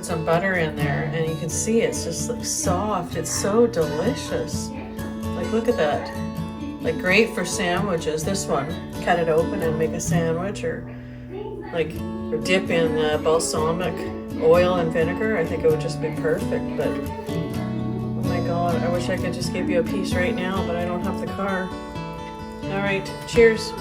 put some butter in there, and you can see it's just like soft. It's so delicious. Like, look at that. Like, great for sandwiches. This one, cut it open and make a sandwich, or like, or dip in balsamic oil and vinegar. I think it would just be perfect. But oh my God, I wish I could just give you a piece right now, but I don't have the car. All right, cheers.